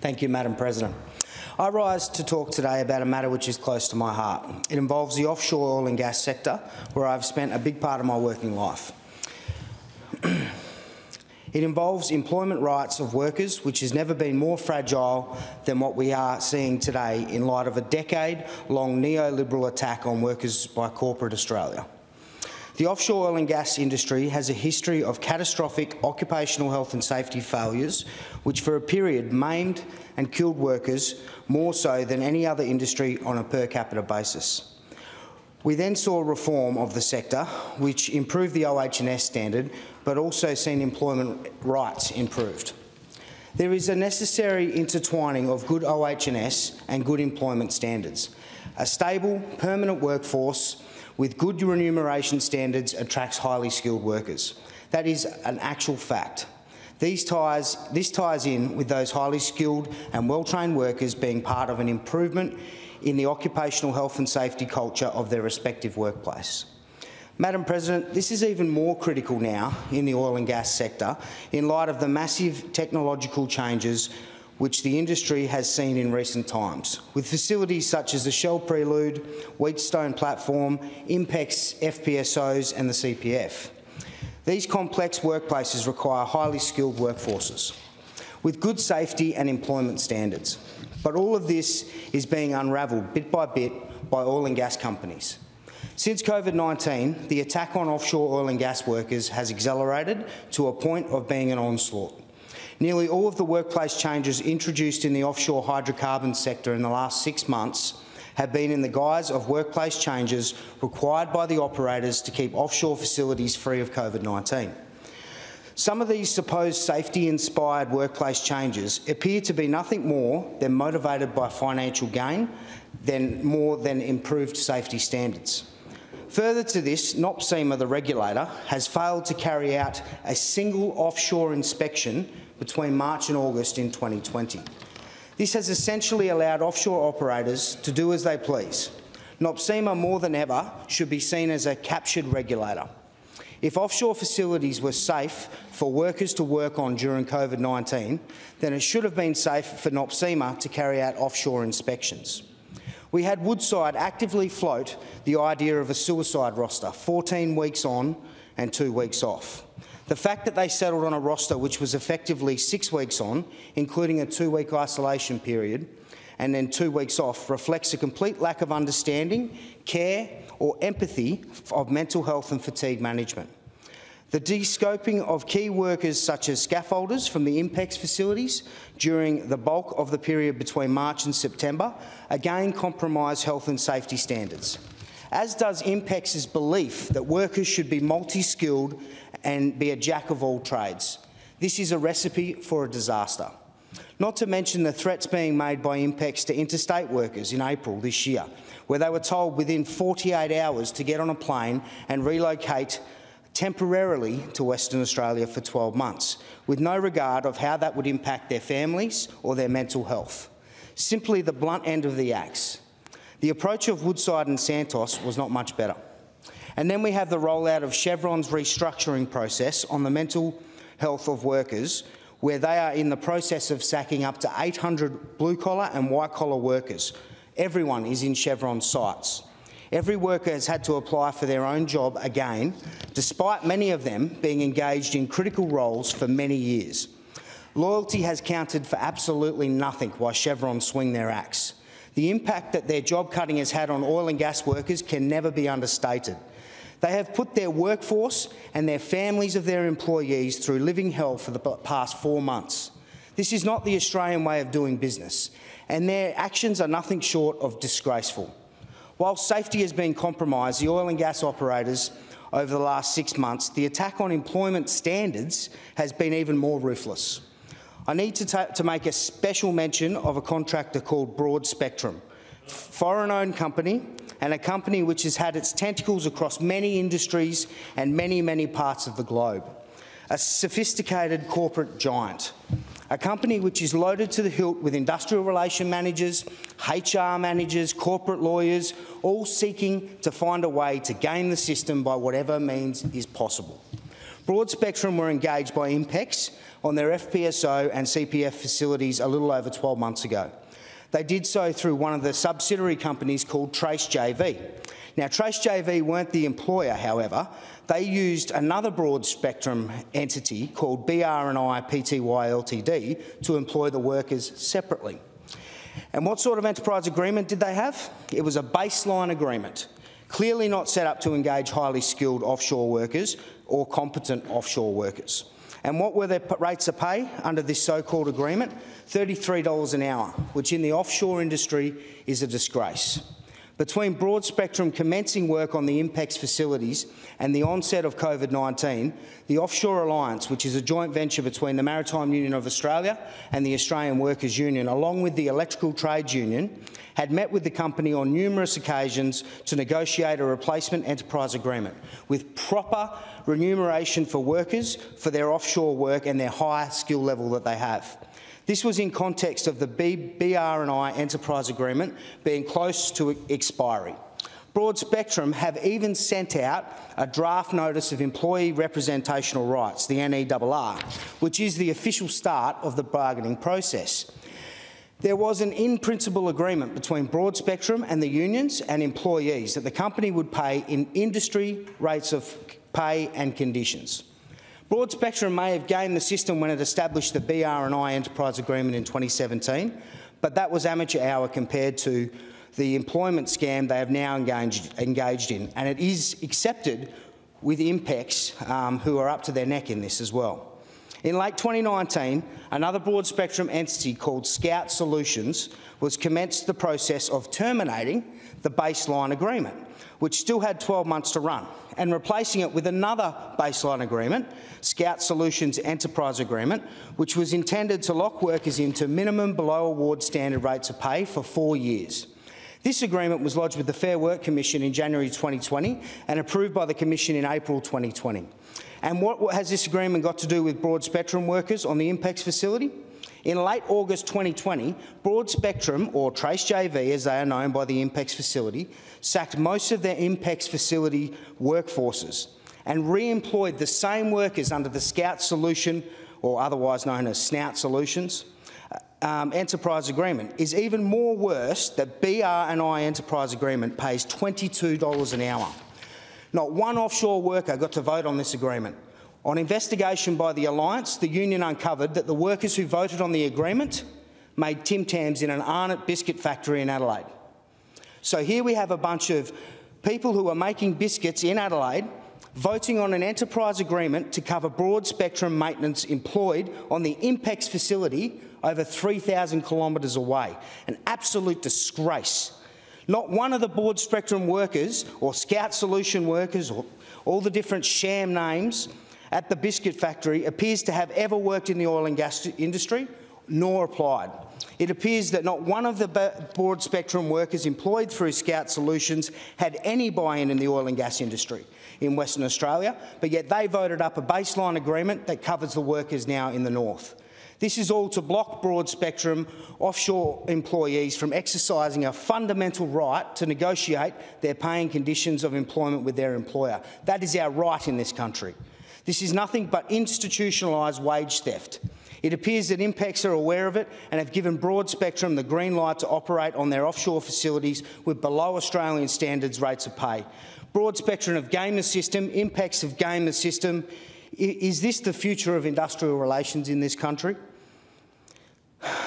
Thank you, Madam President. I rise to talk today about a matter which is close to my heart. It involves the offshore oil and gas sector, where I've spent a big part of my working life. It involves employment rights of workers, which has never been more fragile than what we are seeing today in light of a decade-long neoliberal attack on workers by corporate Australia. The offshore oil and gas industry has a history of catastrophic occupational health and safety failures, which for a period maimed and killed workers more so than any other industry on a per capita basis. We then saw reform of the sector, which improved the OH&S standard, but also seen employment rights improved. There is a necessary intertwining of good OH&S and good employment standards. A stable, permanent workforce with good remuneration standards attracts highly skilled workers. That is an actual fact. This ties in with those highly skilled and well-trained workers being part of an improvement in the occupational health and safety culture of their respective workplace. Madam President, this is even more critical now in the oil and gas sector in light of the massive technological changes which the industry has seen in recent times, with facilities such as the Shell Prelude, Wheatstone platform, Impex FPSOs and the CPF. These complex workplaces require highly skilled workforces with good safety and employment standards. But all of this is being unravelled bit by oil and gas companies. Since COVID-19, the attack on offshore oil and gas workers has accelerated to a point of being an onslaught. Nearly all of the workplace changes introduced in the offshore hydrocarbon sector in the last 6 months have been in the guise of workplace changes required by the operators to keep offshore facilities free of COVID-19. Some of these supposed safety-inspired workplace changes appear to be nothing more than motivated by financial gain more than improved safety standards. Further to this, NOPSEMA, the regulator, has failed to carry out a single offshore inspection between March and August in 2020. This has essentially allowed offshore operators to do as they please. NOPSEMA, more than ever, should be seen as a captured regulator. If offshore facilities were safe for workers to work on during COVID-19, then it should have been safe for NOPSEMA to carry out offshore inspections. We had Woodside actively float the idea of a suicide roster, 14 weeks on and 2 weeks off. The fact that they settled on a roster which was effectively 6 weeks on, including a 2-week isolation period, and then 2 weeks off, reflects a complete lack of understanding, care or empathy of mental health and fatigue management. The de-scoping of key workers such as scaffolders from the Impex facilities during the bulk of the period between March and September again compromise health and safety standards, as does Impex's belief that workers should be multi-skilled and be a jack of all trades. This is a recipe for a disaster. Not to mention the threats being made by Impex to interstate workers in April this year, where they were told within 48 hours to get on a plane and relocate temporarily to Western Australia for 12 months, with no regard of how that would impact their families or their mental health. Simply the blunt end of the axe. The approach of Woodside and Santos was not much better. And then we have the rollout of Chevron's restructuring process on the mental health of workers, where they are in the process of sacking up to 800 blue-collar and white-collar workers. Everyone is in Chevron's sights. Every worker has had to apply for their own job again, despite many of them being engaged in critical roles for many years. Loyalty has counted for absolutely nothing while Chevron swing their axe. The impact that their job cutting has had on oil and gas workers can never be understated. They have put their workforce and their families of their employees through living hell for the past 4 months. This is not the Australian way of doing business, and their actions are nothing short of disgraceful. While safety has been compromised, the oil and gas operators over the last 6 months, the attack on employment standards has been even more ruthless. I need to make a special mention of a contractor called Broad Spectrum, foreign-owned company, and a company which has had its tentacles across many industries and many parts of the globe. A sophisticated corporate giant. A company which is loaded to the hilt with industrial relation managers, HR managers, corporate lawyers, all seeking to find a way to game the system by whatever means is possible. Broad Spectrum were engaged by INPEX on their FPSO and CPF facilities a little over 12 months ago. They did so through one of the subsidiary companies called Trace JV. Now, Trace JV weren't the employer, however. They used another Broad Spectrum entity called BR&I Pty Ltd to employ the workers separately. And what sort of enterprise agreement did they have? It was a baseline agreement, clearly not set up to engage highly skilled offshore workers or competent offshore workers. And what were their rates of pay under this so-called agreement? $33 an hour, which in the offshore industry is a disgrace. Between Broad Spectrum commencing work on the INPEX facilities and the onset of COVID-19, the Offshore Alliance, which is a joint venture between the Maritime Union of Australia and the Australian Workers' Union, along with the Electrical Trades Union, had met with the company on numerous occasions to negotiate a replacement enterprise agreement with proper remuneration for workers for their offshore work and their high skill level that they have. This was in context of the BR&I enterprise agreement being close to expiry. Broad Spectrum have even sent out a draft notice of employee representational rights, the NERR, which is the official start of the bargaining process. There was an in-principle agreement between Broad Spectrum and the unions and employees that the company would pay in industry rates of pay and conditions. Broad Spectrum may have gamed the system when it established the BR&I enterprise agreement in 2017, but that was amateur hour compared to the employment scam they have now engaged in, and it is accepted with INPEX, who are up to their neck in this as well. In late 2019, another Broad Spectrum entity called Scout Solutions was commenced the process of terminating the baseline agreement, which still had 12 months to run, and replacing it with another baseline agreement, Scout Solutions Enterprise Agreement, which was intended to lock workers into minimum below award standard rates of pay for 4 years. This agreement was lodged with the Fair Work Commission in January 2020 and approved by the Commission in April 2020. And what has this agreement got to do with Broad Spectrum workers on the INPEX facility? In late August 2020, Broad Spectrum, or Trace JV as they are known by the INPEX facility, sacked most of their INPEX facility workforces and re-employed the same workers under the Scout Solution, or otherwise known as Snout Solutions, enterprise agreement. Is even more worse that BR&I enterprise agreement pays $22 an hour. Not one offshore worker got to vote on this agreement. On investigation by the Alliance, the union uncovered that the workers who voted on the agreement made Tim Tams in an Arnott biscuit factory in Adelaide. So here we have a bunch of people who are making biscuits in Adelaide voting on an enterprise agreement to cover Broad Spectrum maintenance employed on the INPEX facility over 3,000 kilometres away. An absolute disgrace. Not one of the Broad Spectrum workers or Scout Solution workers or all the different sham names at the biscuit factory appears to have ever worked in the oil and gas industry, nor applied. It appears that not one of the Broad Spectrum workers employed through Scout Solutions had any buy-in in the oil and gas industry in Western Australia, but yet they voted up a baseline agreement that covers the workers now in the north. This is all to block Broad Spectrum offshore employees from exercising a fundamental right to negotiate their pay and conditions of employment with their employer. That is our right in this country. This is nothing but institutionalised wage theft. It appears that INPEX are aware of it and have given Broad Spectrum the green light to operate on their offshore facilities with below Australian standards rates of pay. Broad Spectrum have gamed the system, INPEX have gamed the system. Is this the future of industrial relations in this country?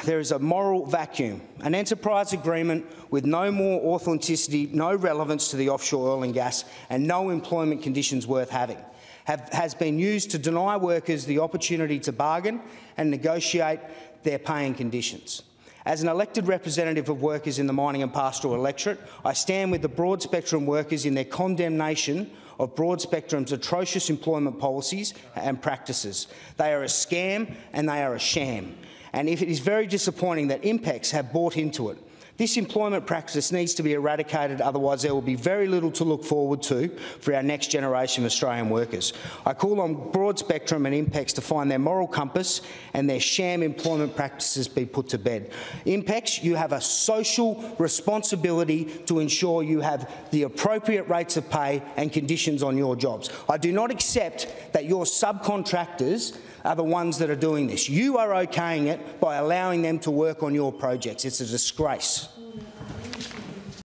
There is a moral vacuum. An enterprise agreement with no more authenticity, no relevance to the offshore oil and gas, and no employment conditions worth having, has been used to deny workers the opportunity to bargain and negotiate their pay and conditions. As an elected representative of workers in the mining and pastoral electorate, I stand with the Broad Spectrum workers in their condemnation of Broad Spectrum's atrocious employment policies and practices. They are a scam and they are a sham. And if it is very disappointing that INPEX have bought into it. This employment practice needs to be eradicated, otherwise there will be very little to look forward to for our next generation of Australian workers. I call on Broad Spectrum and IMPEX to find their moral compass and their sham employment practices be put to bed. IMPEX, you have a social responsibility to ensure you have the appropriate rates of pay and conditions on your jobs. I do not accept that your subcontractors are the ones that are doing this. You are okaying it by allowing them to work on your projects. It's a disgrace.